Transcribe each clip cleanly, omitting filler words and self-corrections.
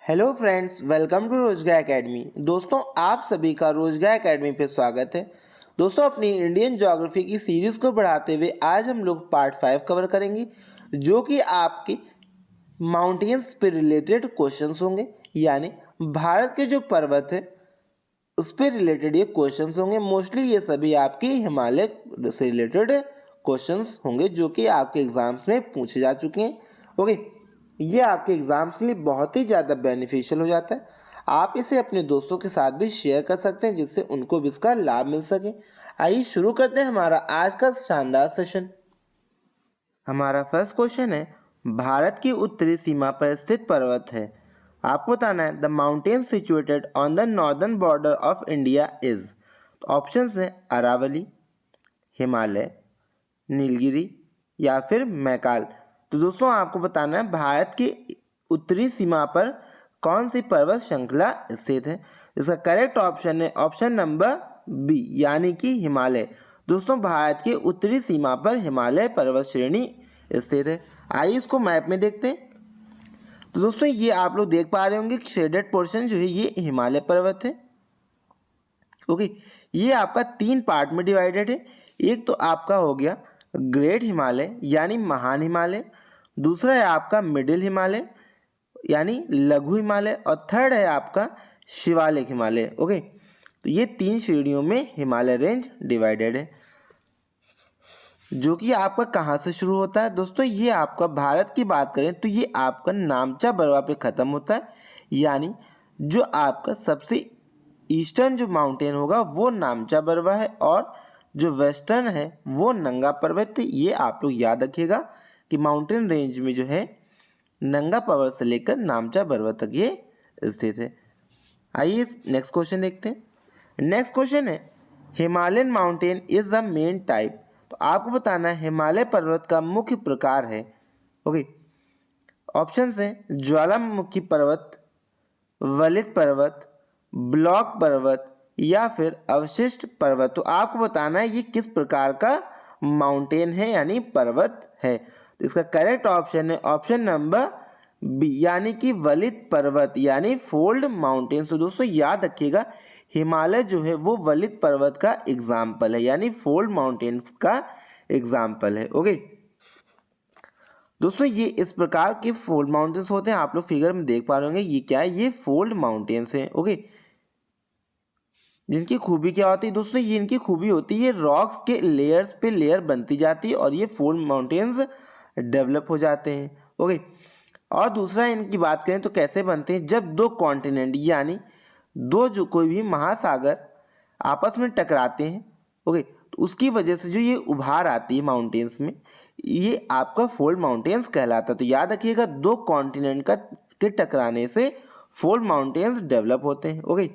Hello friends, welcome to रोजगार academy. दोस्तों, आप सभी का रोजगार एकेडमी पे स्वागत है। दोस्तों, अपनी इंडियन ज्योग्राफी की सीरीज को बढ़ाते हुए आज हम लोग पार्ट 5 कवर करेंगे, जो कि आपके माउंटेन्स पे रिलेटेड क्वेश्चंस होंगे। यानी भारत के जो पर्वत है उस पर रिलेटेड ये क्वेश्चंस होंगे। मोस्टली ये सभी आपके हिमालय से रिलेटेड क्वेश्चंस होंगे, जो कि आपके एग्जाम्स में पूछे जा चुके हैं। ओके, ये आपके एग्जाम्स के लिए बहुत ही ज़्यादा बेनिफिशियल हो जाता है। आप इसे अपने दोस्तों के साथ भी शेयर कर सकते हैं, जिससे उनको भी इसका लाभ मिल सके। आइए शुरू करते हैं हमारा आज का शानदार सेशन। हमारा फर्स्ट क्वेश्चन है, भारत की उत्तरी सीमा पर स्थित पर्वत है। आपको बताना है the mountain situated on the northern border of India is. Options हैं अरावली, हिमालय, नीलगिरी या फिर मैकाल। तो दोस्तों, आपको बताना है भारत की उत्तरी सीमा पर कौन सी पर्वत श्रृंखला स्थित है। इसका करेक्ट ऑप्शन है ऑप्शन नंबर बी, यानी कि हिमालय। दोस्तों, भारत की उत्तरी सीमा पर हिमालय पर्वत श्रेणी स्थित है। आइए इसको मैप में देखते हैं। तो दोस्तों, ये आप लोग देख पा रहे होंगे कि शेडेड पोर्शन जो है ये हिमालय पर्वत है। ओके, ये आपका 3 पार्ट में डिवाइडेड है। एक तो आपका हो गया ग्रेट हिमालय यानी महान हिमालय, दूसरा है आपका मिडिल हिमालय यानी लघु हिमालय, और थर्ड है आपका शिवालिक हिमालय। ओके, तो ये 3 श्रेणियों में हिमालय रेंज डिवाइडेड है, जो कि आपका कहाँ से शुरू होता है। दोस्तों, ये आपका भारत की बात करें तो ये आपका नामचा बरवा पे ख़त्म होता है। यानी जो आपका सबसे ईस्टर्न जो माउंटेन होगा वो नामचा बरवा है, और जो वेस्टर्न है वो नंगा पर्वत है। ये आप लोग याद रखिएगा कि माउंटेन रेंज में जो है नंगा पर्वत से लेकर नामचा बरवा तक ये स्थित है। आइए नेक्स्ट क्वेश्चन देखते हैं। नेक्स्ट क्वेश्चन है, Himalayan mountain is the main type. तो आपको बताना है हिमालय पर्वत का मुख्य प्रकार है। ओके, ऑप्शंस हैं ज्वालामुखी पर्वत, वलित पर्वत, ब्लॉक पर्वत या फिर अवशिष्ट पर्वत। तो आपको बताना है ये किस प्रकार का माउंटेन है यानी पर्वत है। तो इसका करेक्ट ऑप्शन है ऑप्शन नंबर बी, यानी कि वलित पर्वत यानी फोल्ड माउंटेन। तो दोस्तों, याद रखिएगा हिमालय जो है वो वलित पर्वत का एग्जाम्पल है, यानी फोल्ड माउंटेन का एग्जाम्पल है। ओके दोस्तों, ये इस प्रकार के फोल्ड माउंटेन्स होते हैं। आप लोग फिगर में देख पा रहे होंगे ये क्या है, ये फोल्ड माउंटेन्स हैं। ओके, जिनकी खूबी क्या होती है दोस्तों, ये इनकी खूबी होती है रॉक्स के लेयर्स पे लेयर बनती जाती है और ये फोल्ड माउंटेन्स डेवलप हो जाते हैं। ओके, और दूसरा इनकी बात करें तो कैसे बनते हैं, जब दो कॉन्टिनेंट यानी दो जो कोई भी महासागर आपस में टकराते हैं। ओके, तो उसकी वजह से जो ये उभार आती है माउंटेन्स में, ये आपका फोल्ड माउंटेन्स कहलाता है। तो याद रखिएगा दो कॉन्टिनेंट का के टकराने से फोल्ड माउंटेन्स डेवलप होते हैं। ओके,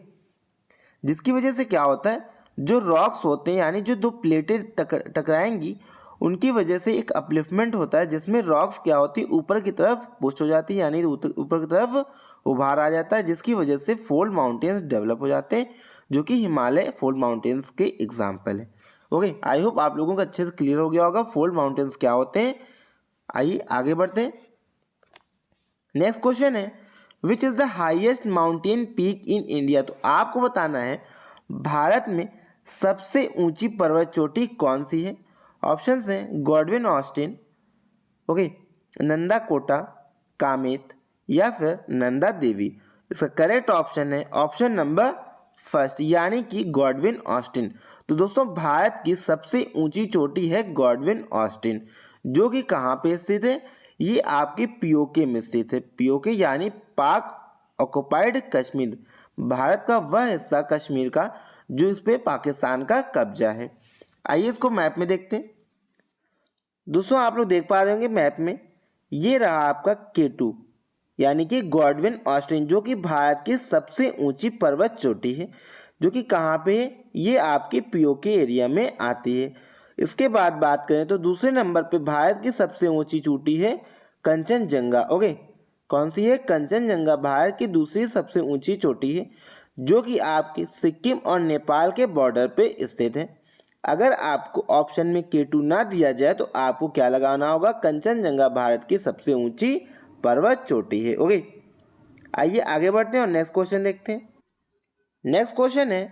जिसकी वजह से क्या होता है, जो रॉक्स होते हैं यानी जो दो प्लेटें टकराएंगी उनकी वजह से एक अपलिफ्टमेंट होता है, जिसमें रॉक्स क्या होती है ऊपर की तरफ पुश हो जाती है, यानी ऊपर की तरफ उभार आ जाता है, जिसकी वजह से फोल्ड माउंटेन्स डेवलप हो जाते हैं, जो कि हिमालय फोल्ड माउंटेन्स के एग्जाम्पल है। ओके, आई होप आप लोगों को अच्छे से क्लियर हो गया होगा फोल्ड माउंटेन्स क्या होते हैं। आइए आगे बढ़ते हैं। नेक्स्ट क्वेश्चन है, which is the highest mountain peak in India. तो आपको बताना है भारत में सबसे ऊंची पर्वत चोटी कौन सी है। ऑप्शंस हैं Godwin Austen, okay, Nanda Kot, Kamet या फिर नंदा देवी। इसका करेक्ट ऑप्शन है ऑप्शन नंबर फर्स्ट, यानी कि गॉडविन ऑस्टिन। तो दोस्तों, भारत की सबसे ऊंची चोटी है गॉडविन ऑस्टिन, जो कि कहाँ पे स्थित है, ये आपके पीओके में स्थित है। पीओके यानी पाक ऑक्युपाइड कश्मीर, भारत का वह हिस्सा कश्मीर का जो इस पे पाकिस्तान का कब्जा है। आइए इसको मैप में देखते हैं। दोस्तों, आप लोग देख पा रहे होंगे मैप में, ये रहा आपका K2 यानी कि गॉडविन ऑस्टिन, जो कि भारत की सबसे ऊंची पर्वत चोटी है, जो कि कहाँ पे है, ये आपके पीओके एरिया में आती है। इसके बाद बात करें तो दूसरे नंबर पे भारत की सबसे ऊंची चोटी है कंचनजंगा। ओके, कौन सी है, कंचनजंगा भारत की दूसरी सबसे ऊंची चोटी है, जो कि आपके सिक्किम और नेपाल के बॉर्डर पे स्थित है। अगर आपको ऑप्शन में K2 ना दिया जाए तो आपको क्या लगाना होगा, कंचनजंगा भारत की सबसे ऊंची पर्वत चोटी है। ओके, आइए आगे बढ़ते हैं और नेक्स्ट क्वेश्चन देखते हैं। नेक्स्ट क्वेश्चन है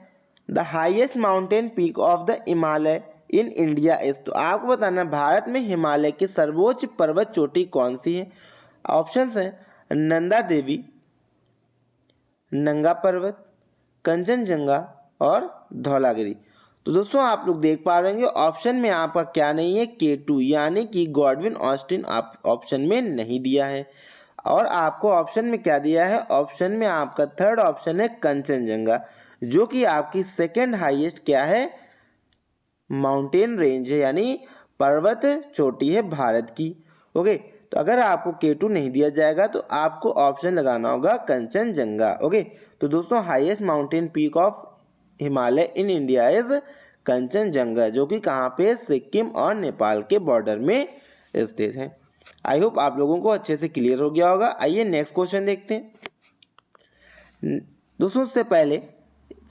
the highest mountain peak of the Himalaya in India is. तो आपको बताना भारत में हिमालय की सर्वोच्च पर्वत चोटी कौन सी है। ऑप्शंस हैं नंदा देवी, नंगा पर्वत, कंचनजंगा और धौलागिरी। तो दोस्तों आप लोग देख पा रहे होंगे ऑप्शन में आपका क्या नहीं है, K2 यानी कि गॉडविन ऑस्टिन आप ऑप्शन में नहीं दिया है। और आपको ऑप्शन में क्या दिया है, ऑप्शन में आपका थर्ड ऑप्शन है कंचनजंगा, जो कि आपकी सेकंड हाईएस्ट क्या है, माउंटेन रेंज है, यानी पर्वत चोटी है भारत की। ओके, तो अगर आपको K2 नहीं दिया जाएगा तो आपको ऑप्शन लगाना होगा कंचनजंगा। ओके, तो दोस्तों highest mountain peak of Himalaya in India is Kanchenjunga, जो कि कहाँ पे, सिक्किम और नेपाल के बॉर्डर में स्थित है। आई होप आप लोगों को अच्छे से क्लियर हो गया होगा। आइए नेक्स्ट क्वेश्चन देखते हैं। दोस्तों उससे पहले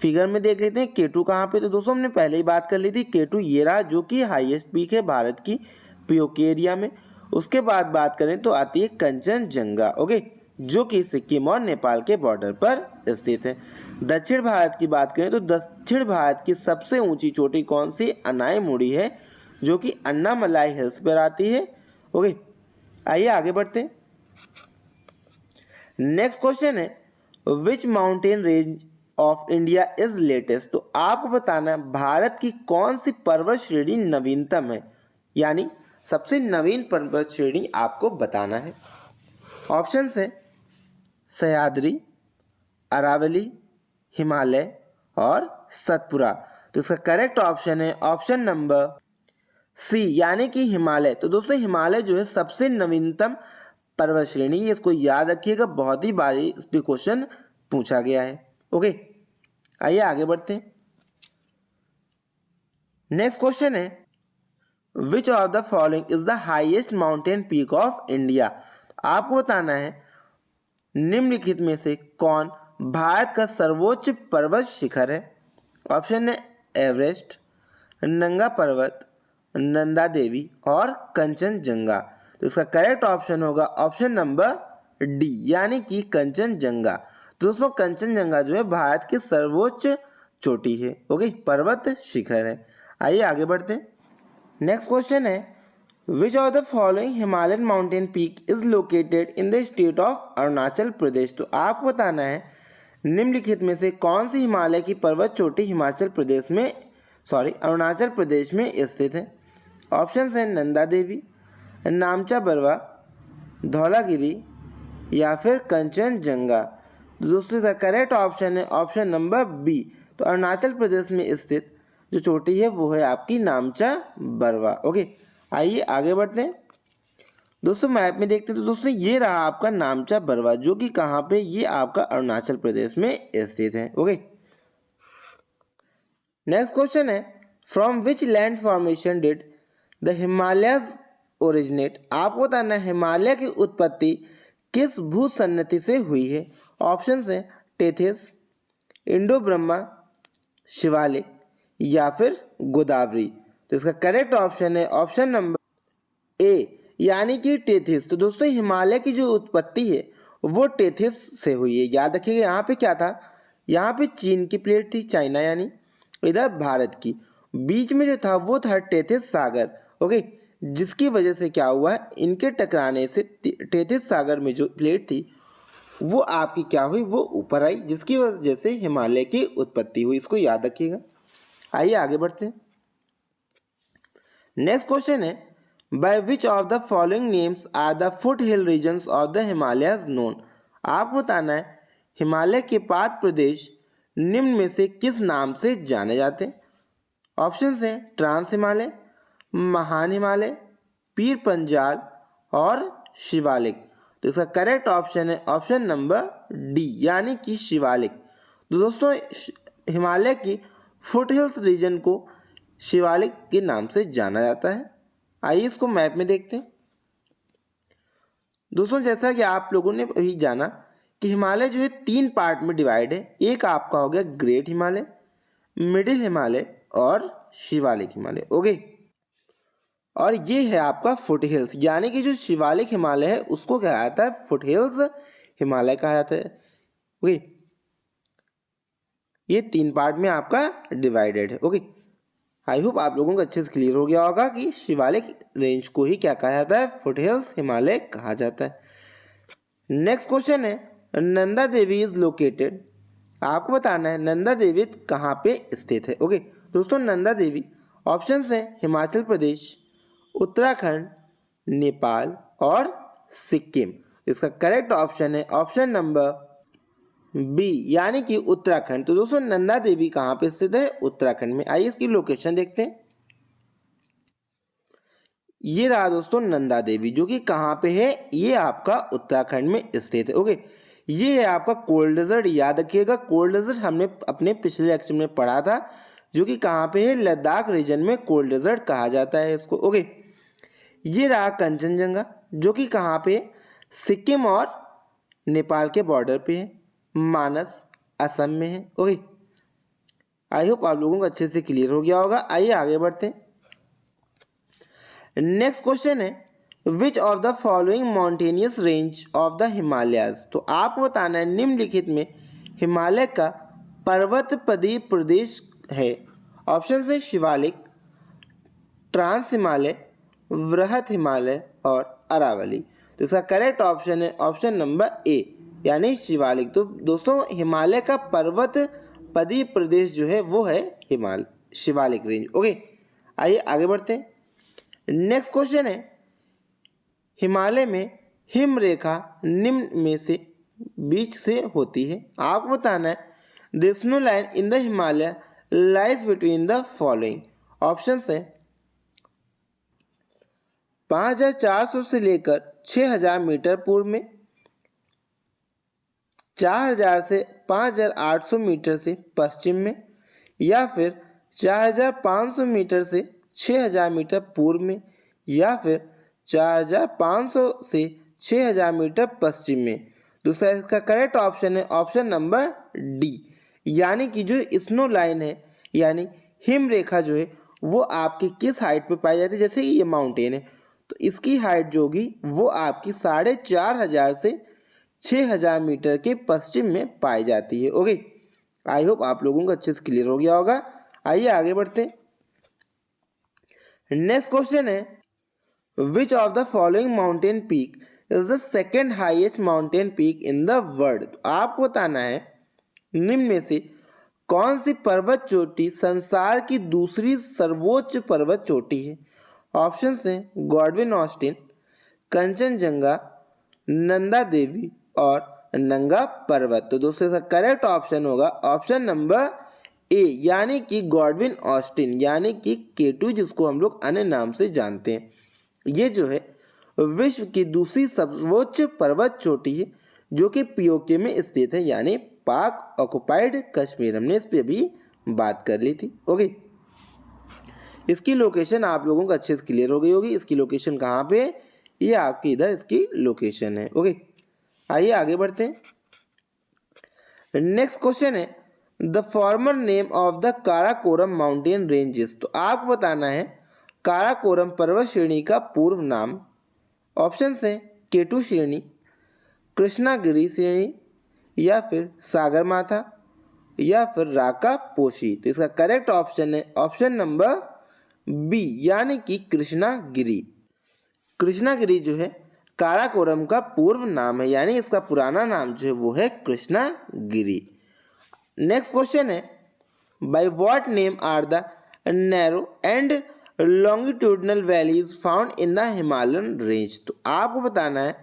फिगर में देख लेते हैं K2 कहाँ पे। तो दोस्तों हमने पहले ही बात कर ली थी, K2 ये रहा जो कि हाईएस्ट पीक है भारत की पीओके एरिया में। उसके बाद बात करें तो आती है कंचनजंगा, ओके, जो कि सिक्किम और नेपाल के बॉर्डर पर स्थित है। दक्षिण भारत की बात करें तो दक्षिण भारत की सबसे ऊंची चोटी कौन सी, अनायमुड़ी है, जो कि अन्नामलाई हिल्स पर आती है। ओके, आइए आगे बढ़ते हैं। नेक्स्ट क्वेश्चन है which mountain range of India is latest. तो आपको बताना है भारत की कौन सी पर्वत श्रेणी नवीनतम है, यानी सबसे नवीन पर्वत श्रेणी आपको बताना है। ऑप्शन है सह्याद्री, अरावली, हिमालय और सतपुरा। तो इसका करेक्ट ऑप्शन है ऑप्शन नंबर सी, यानी कि हिमालय। तो दोस्तों हिमालय जो है सबसे नवीनतम पर्वत श्रेणी, इसको याद रखिएगा, बहुत ही बार इस पे क्वेश्चन पूछा गया है। ओके, आइए आगे बढ़ते हैं। नेक्स्ट क्वेश्चन है which of the following is the highest mountain peak of India. आपको बताना है निम्नलिखित में से कौन भारत का सर्वोच्च पर्वत शिखर है। ऑप्शन है एवरेस्ट, नंगा पर्वत, नंदा देवी और कंचनजंगा। तो इसका करेक्ट ऑप्शन होगा ऑप्शन नंबर डी, यानी कि कंचनजंगा। तो दोस्तों कंचनजंगा जो है भारत की सर्वोच्च चोटी है, ओके, पर्वत शिखर है। आइए आगे बढ़ते हैं। नेक्स्ट क्वेश्चन है which of the following Himalayan mountain peak is located in the state of Arunachal Pradesh. तो आपको बताना है निम्नलिखित में से कौन सी हिमालय की पर्वत चोटी हिमाचल प्रदेश में अरुणाचल प्रदेश में स्थित है। ऑप्शन है नंदा देवी, नामचा बरवा, धौलागिरी या फिर कंचनजंगा। दोस्तों का करेक्ट ऑप्शन है ऑप्शन नंबर बी। तो अरुणाचल प्रदेश में स्थित जो चोटी है वो है आपकी नामचा बरवा। ओके, आइए आगे बढ़ते हैं। दोस्तों मैप में देखते हैं तो दोस्तों ये रहा आपका नामचा बरवा, जो कि कहाँ पे, ये आपका अरुणाचल प्रदेश में स्थित है। ओके, नेक्स्ट क्वेश्चन है from which land formation did the Himalayas originate. आपको बताना है हिमालय की उत्पत्ति किस भूसन्नति से हुई है। ऑप्शन है टेथिस, इंडो ब्रह्मा, शिवालिक या फिर गोदावरी। तो इसका करेक्ट ऑप्शन है ऑप्शन नंबर ए, यानी कि टेथिस। तो दोस्तों हिमालय की जो उत्पत्ति है वो टेथिस से हुई है। याद रखिएगा यहाँ पे क्या था, यहाँ पे चीन की प्लेट थी, चाइना यानी, इधर भारत की, बीच में जो था वो था टेथिस सागर। ओके, जिसकी वजह से क्या हुआ, इनके टकराने से टेथिस सागर में जो प्लेट थी वो आपकी क्या हुई, वो ऊपर आई, जिसकी वजह से हिमालय की उत्पत्ति हुई। इसको याद रखिएगा। आइए आगे बढ़ते हैं। नेक्स्ट क्वेश्चन है by which of the following names are the foot hill regions of the Himalayas known. आपको बताना है हिमालय के पाद प्रदेश निम्न में से किस नाम से जाने जाते हैं। ऑप्शन हैं ट्रांस हिमालय, महान हिमालय, पीर पंजाल और शिवालिक। तो इसका करेक्ट ऑप्शन है ऑप्शन नंबर डी, यानी कि शिवालिक। तो दोस्तों हिमालय की फुट हिल्स रीजन को शिवालिक के नाम से जाना जाता है। आइए इसको मैप में देखते हैं। दोस्तों जैसा कि आप लोगों ने अभी जाना कि हिमालय जो है 3 पार्ट में डिवाइड है। एक आपका हो गया ग्रेट हिमालय, मिडिल हिमालय और शिवालिक हिमालय। ओके, और ये है आपका फुट हिल्स, यानी कि जो शिवालिक हिमालय है उसको कहा जाता है फुट हिल्स हिमालय कहा जाता है। ओके, ये 3 पार्ट में आपका डिवाइडेड है। ओके, आई होप आप लोगों को अच्छे से क्लियर हो गया होगा कि शिवालिक रेंज को ही क्या कहा जाता है, फुटहिल्स हिमालय कहा जाता है। नेक्स्ट क्वेश्चन है, नंदा देवी इज लोकेटेड। आपको बताना है नंदा देवी कहाँ पे स्थित है। ओके दोस्तों, नंदा देवी ऑप्शंस हैं हिमाचल प्रदेश, उत्तराखंड, नेपाल और सिक्किम। इसका करेक्ट ऑप्शन है ऑप्शन नंबर बी यानी कि उत्तराखंड। तो दोस्तों नंदा देवी कहाँ पे स्थित है, उत्तराखंड में। आइए इसकी लोकेशन देखते हैं। ये रहा दोस्तों नंदा देवी, जो कि कहाँ पे है, ये आपका उत्तराखंड में स्थित है। ओके, ये है आपका कोल्ड डेजर्ट। याद रखिएगा, कोल्ड डेजर्ट हमने अपने पिछले लेक्चर में पढ़ा था, जो कि कहाँ पे है, लद्दाख रीजन में कोल्ड डेजर्ट कहा जाता है इसको। ओके, ये रहा कंचनजंगा, जो कि कहाँ पे है, सिक्किम और नेपाल के बॉर्डर पे है, मानस असम में है। ओके, आई होप आप लोगों को अच्छे से क्लियर हो गया होगा। आइए आगे बढ़ते हैं। नेक्स्ट क्वेश्चन है, which of the following mountainous range of the Himalayas. तो आपको बताना है निम्नलिखित में हिमालय का पर्वतपदीय प्रदेश है। ऑप्शन है शिवालिक, ट्रांस हिमालय, वृहत हिमालय और अरावली। तो इसका करेक्ट ऑप्शन है ऑप्शन नंबर ए यानी शिवालिक। तो दोस्तों हिमालय का पर्वतपदीय प्रदेश जो है वो है हिमालय शिवालिक रेंज। ओके, आइए आगे बढ़ते हैं। नेक्स्ट क्वेश्चन है, हिमालय में हिम रेखा निम्न में से बीच से होती है। आपको बताना है the snow line in the Himalaya lies between the following. Option है 5400 से लेकर 6000 मीटर पूर्व में, 4000 से 5800 मीटर से पश्चिम में, या फिर 4500 मीटर से 6000 मीटर पूर्व में, या फिर 4500 से 6000 मीटर पश्चिम में। दूसरा इसका करेक्ट ऑप्शन है ऑप्शन नंबर डी यानी कि जो स्नो लाइन है यानी हिम रेखा जो है वो आपकी किस हाइट पे पाई जाती है। जैसे ये माउंटेन है तो इसकी हाइट जो होगी वो आपकी 4500 से 6000 मीटर के पश्चिम में पाई जाती है। ओके, आई होप आप लोगों को अच्छे से क्लियर हो गया होगा। आइए आगे बढ़ते हैं। नेक्स्ट क्वेश्चन है, which of the following mountain peak is the second highest mountain peak in the world. तो आपको बताना है निम्न में से कौन सी पर्वत चोटी संसार की दूसरी सर्वोच्च पर्वत चोटी है। ऑप्शन हैं गॉडविन ऑस्टिन, कंचनजंगा, नंदा देवी और नंगा पर्वत। तो दोस्तों इसका करेक्ट ऑप्शन होगा ऑप्शन नंबर ए यानी कि गॉडविन ऑस्टिन यानी कि K2 जिसको हम लोग अन्य नाम से जानते हैं। ये जो है विश्व की दूसरी सर्वोच्च पर्वत चोटी है जो कि पीओके में स्थित है यानी पाक ऑक्युपाइड कश्मीर। हमने इस पर अभी बात कर ली थी। ओके, इसकी लोकेशन आप लोगों को अच्छे से क्लियर हो गई होगी। इसकी लोकेशन कहाँ पे है, ये आपकी इधर इसकी लोकेशन है। ओके, आइए आगे बढ़ते हैं। नेक्स्ट क्वेश्चन है, the former name of the Karakoram mountain ranges. तो आपको बताना है काराकोरम पर्वत श्रेणी का पूर्व नाम। ऑप्शन हैं K2 श्रेणी, कृष्णागिरी श्रेणी, या फिर सागरमाथा, या फिर राका पोशी। तो इसका करेक्ट ऑप्शन है ऑप्शन नंबर बी यानी कि कृष्णागिरी। कृष्णागिरी जो है काराकोरम का पूर्व नाम है यानी इसका पुराना नाम जो है वो है कृष्णागिरी। नेक्स्ट क्वेश्चन है, by what name are the narrow and longitudinal valleys found in the Himalayan range. तो आपको बताना है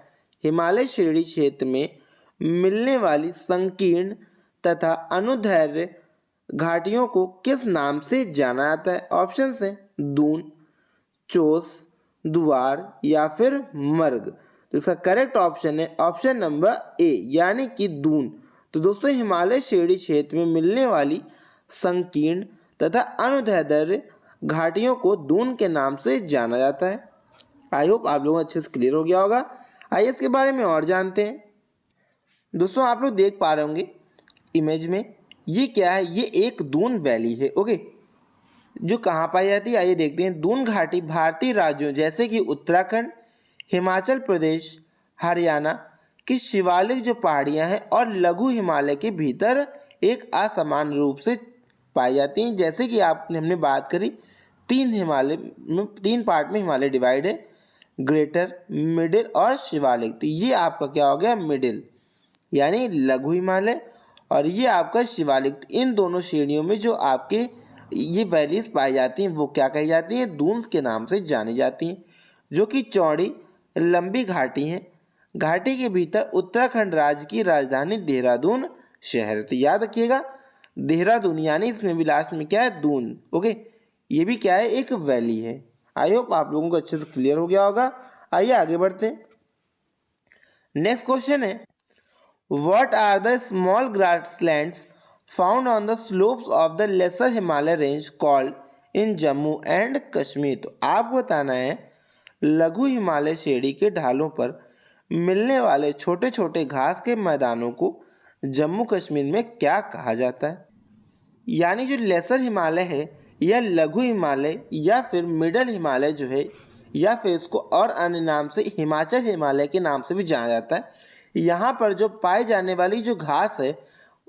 हिमालय श्रेणी क्षेत्र में मिलने वाली संकीर्ण तथा अनुदैर्घ्य घाटियों को किस नाम से जाना जाता है। ऑप्शन हैं दून, चोस, दुआर या फिर मर्ग। तो इसका करेक्ट ऑप्शन है ऑप्शन नंबर ए यानी कि दून। तो दोस्तों हिमालय श्रेणी क्षेत्र में मिलने वाली संकीर्ण तथा अनुदैर्घ्य घाटियों को दून के नाम से जाना जाता है। आई होप आप लोगों को अच्छे से क्लियर हो गया होगा। आइए इसके बारे में और जानते हैं। दोस्तों आप लोग देख पा रहे होंगे इमेज में, ये क्या है, ये एक दून वैली है। ओके, जो कहाँ पाई जाती है आइए देखते हैं। दून घाटी भारतीय राज्यों जैसे कि उत्तराखंड, हिमाचल प्रदेश, हरियाणा, कि शिवालिक जो पहाड़ियां हैं और लघु हिमालय के भीतर एक असमान रूप से पाई जाती हैं। जैसे कि हमने बात करी, तीन पार्ट में हिमालय डिवाइड है, ग्रेटर, मिडिल और शिवालिक। तो ये आपका क्या हो गया, मिडिल यानी लघु हिमालय, और ये आपका शिवालिक। इन दोनों श्रेणियों में जो आपके ये वैलीज पाई जाती हैं वो क्या कही जाती हैं, दून्स के नाम से जानी जाती हैं, जो कि चौड़ी लंबी घाटी हैं। घाटी के भीतर उत्तराखंड राज्य की राजधानी देहरादून शहर। तो याद रखिएगा देहरादून यानी इसमें भी लास्ट में क्या है, दून। ओके, ये भी क्या है, एक वैली है। आई होप आप लोगों को अच्छे से क्लियर हो गया होगा। आइए आगे बढ़ते हैं। नेक्स्ट क्वेश्चन है, what are the small grasslands found on the slopes of the lesser Himalaya range called in Jammu and Kashmir. तो आपको बताना है लघु हिमालय श्रेणी के ढालों पर मिलने वाले छोटे छोटे घास के मैदानों को जम्मू कश्मीर में क्या कहा जाता है। यानी जो लेसर हिमालय है या लघु हिमालय या फिर मिडल हिमालय जो है, या फिर इसको और अन्य नाम से हिमाचल हिमालय के नाम से भी जाना जाता है, यहाँ पर जो पाई जाने वाली जो घास है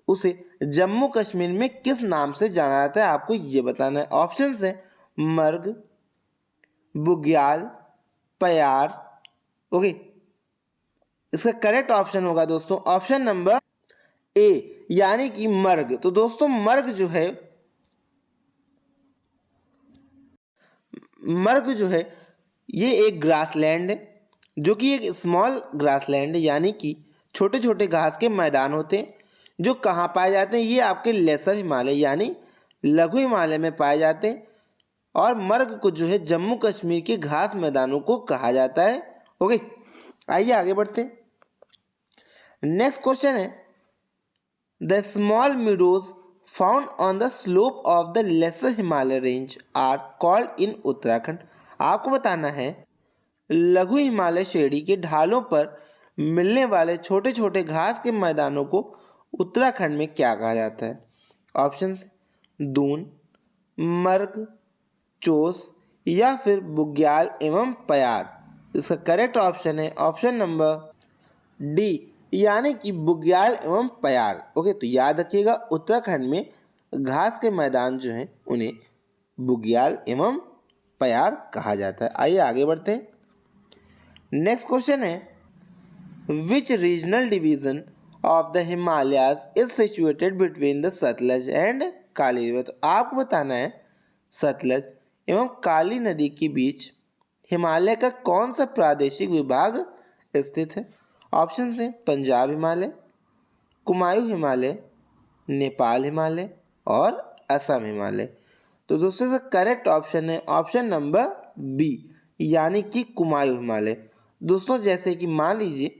उसे जम्मू कश्मीर में किस नाम से जाना जाता है, आपको ये बताना है। ऑप्शन है मर्ग, बुग्याल, प्यार। ओके, इसका करेक्ट ऑप्शन होगा दोस्तों ऑप्शन नंबर ए यानी कि मर्ग। तो दोस्तों मर्ग जो है ये एक ग्रासलैंड है, जो कि एक स्मॉल ग्रासलैंड है, यानी कि छोटे छोटे घास के मैदान होते हैं जो कहाँ पाए जाते हैं, ये आपके लेसर हिमालय यानी लघु हिमालय में पाए जाते हैं। और मर्ग को जो है जम्मू कश्मीर के घास मैदानों को कहा जाता है। ओके, आइए आगे बढ़ते हैं। नेक्स्ट क्वेश्चन है, the small meadows found on the slope of the lesser Himalaya range are called in Uttarakhand. आपको बताना है लघु हिमालय श्रेणी के ढालों पर मिलने वाले छोटे छोटे घास के मैदानों को उत्तराखंड में क्या कहा जाता है। ऑप्शन दून, मर्ग, चोस या फिर बुग्याल एवं प्यार। इसका करेक्ट ऑप्शन है ऑप्शन नंबर डी यानी कि बुग्याल एवं प्यार। ओके, तो याद रखिएगा उत्तराखंड में घास के मैदान जो हैं उन्हें बुग्याल एवं प्यार कहा जाता है। आइए आगे बढ़ते हैं। नेक्स्ट क्वेश्चन है, which regional division of the Himalayas is situated between the Sutlej and Kali river. तो आपको बताना है सतलज एवं काली नदी के बीच हिमालय का कौन सा प्रादेशिक विभाग स्थित है। ऑप्शन है पंजाब हिमालय, कुमायूं हिमालय, नेपाल हिमालय और असम हिमालय। तो दोस्तों इसका करेक्ट ऑप्शन है ऑप्शन नंबर बी यानी कि कुमायूं हिमालय। दोस्तों जैसे कि मान लीजिए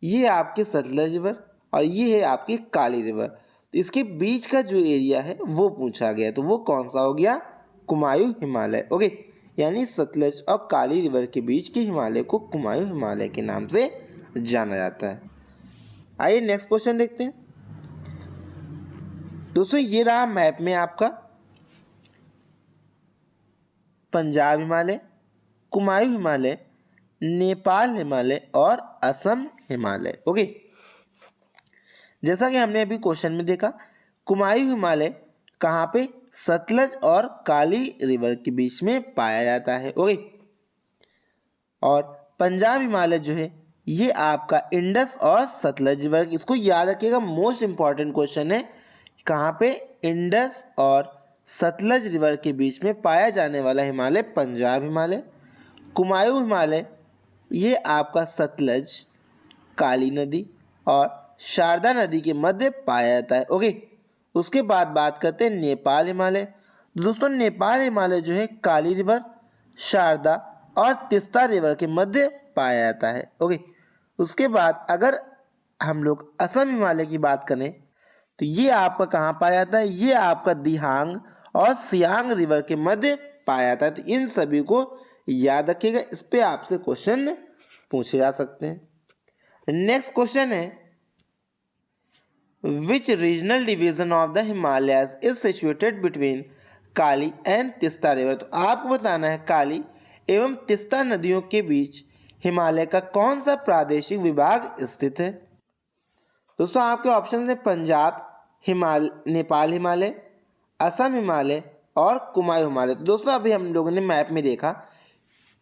ये आपके सतलज रिवर और ये है आपकी काली रिवर, तो इसके बीच का जो एरिया है वो पूछा गया, तो वो कौन सा हो गया, कुमायूं हिमालय। ओके, यानी सतलज और काली रिवर के बीच के हिमालय को कुमायूं हिमालय के नाम से जाना जाता है। आइए नेक्स्ट क्वेश्चन देखते हैं। दोस्तों ये रहा मैप में आपका पंजाब हिमालय, कुमायूं हिमालय, नेपाल हिमालय और असम हिमालय। ओके, जैसा कि हमने अभी क्वेश्चन में देखा, कुमायूं हिमालय कहाँ पे, सतलज और काली रिवर के बीच में पाया जाता है। ओके, और पंजाब हिमालय जो है ये आपका इंडस और सतलज रिवर, इसको याद रखिएगा, मोस्ट इंपॉर्टेंट क्वेश्चन है, कहाँ पे, इंडस और सतलज रिवर के बीच में पाया जाने वाला हिमालय पंजाब हिमालय। कुमायूं हिमालय ये आपका सतलज, काली नदी और शारदा नदी के मध्य पाया जाता है। ओके, उसके बाद बात करते हैं नेपाल हिमालय। दोस्तों नेपाल हिमालय जो है काली रिवर, शारदा और तीस्ता रिवर के मध्य पाया जाता है। ओके, उसके बाद अगर हम लोग असम हिमालय की बात करें तो ये आपका कहाँ पाया जाता है, ये आपका दिहांग और सियांग रिवर के मध्य पाया जाता है। तो इन सभी को याद रखिएगा, इस पे आपसे क्वेश्चन पूछे जा सकते हैं। नेक्स्ट क्वेश्चन है, which regional division of the Himalayas is situated between Kali and Teesta river. तो आपको बताना है काली एवं तीस्ता नदियों के बीच हिमालय का कौन सा प्रादेशिक विभाग स्थित है? दोस्तों आपके ऑप्शन है पंजाब नेपाल हिमालय, असम हिमालय और कुमाऊं हिमालय। तो दोस्तों अभी हम लोगों ने मैप में देखा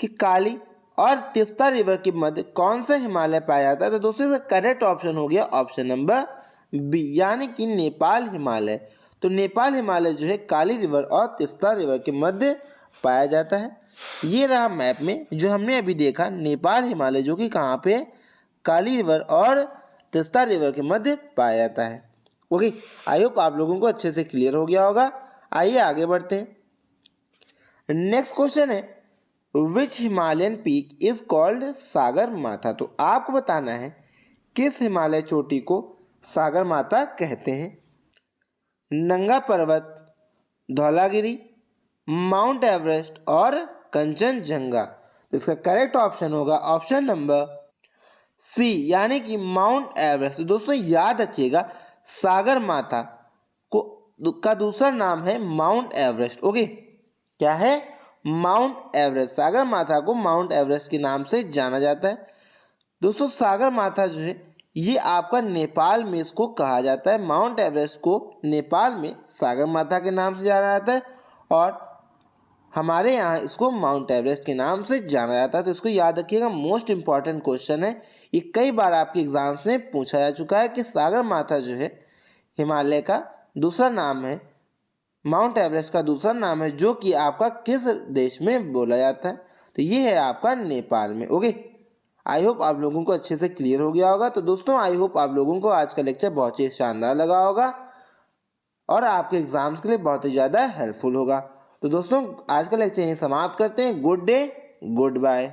कि काली और तीस्ता रिवर के मध्य कौन सा हिमालय पाया जाता है। तो दोस्तों इसका करेक्ट ऑप्शन हो गया ऑप्शन नंबर बी, यानी कि नेपाल हिमालय। तो नेपाल हिमालय जो है काली रिवर और तीस्ता रिवर के मध्य पाया जाता है। ये रहा मैप में जो हमने अभी देखा नेपाल हिमालय, जो कि कहाँ पे काली रिवर और तीस्ता रिवर के मध्य पाया जाता है। ओके, आई होप आप लोगों को अच्छे से क्लियर हो गया होगा। आइए आगे बढ़ते हैं। नेक्स्ट क्वेश्चन है विच हिमालयन पीक इज कॉल्ड सागर माथा। तो आपको बताना है किस हिमालय चोटी को सागर माता कहते हैं? नंगा पर्वत, धौलागिरी, माउंट एवरेस्ट और कंचनजंगा। तो इसका करेक्ट ऑप्शन होगा ऑप्शन नंबर सी, यानी कि माउंट एवरेस्ट। तो दोस्तों याद रखिएगा सागर माता का दूसरा नाम है माउंट एवरेस्ट। ओके, क्या है? Mount Everest. सागर माता को माउंट एवरेस्ट के नाम से जाना जाता है। दोस्तों सागर माता जो है ये आपका नेपाल में इसको कहा जाता है। माउंट एवरेस्ट को नेपाल में सागर माता के नाम से जाना जाता है और हमारे यहाँ इसको माउंट एवरेस्ट के नाम से जाना जाता है। तो इसको याद रखिएगा, मोस्ट इंपॉर्टेंट क्वेश्चन है। ये कई बार आपके एग्जाम्स में पूछा जा चुका है कि सागर माता जो है हिमालय का दूसरा नाम है, माउंट एवरेस्ट का दूसरा नाम है, जो कि आपका किस देश में बोला जाता है? तो ये है आपका नेपाल में। ओके, आई होप आप लोगों को अच्छे से क्लियर हो गया होगा। तो दोस्तों आई होप आप लोगों को आज का लेक्चर बहुत ही शानदार लगा होगा और आपके एग्जाम्स के लिए बहुत ही ज़्यादा हेल्पफुल होगा। तो दोस्तों आज का लेक्चर यहीं समाप्त करते हैं। Good day, good bye.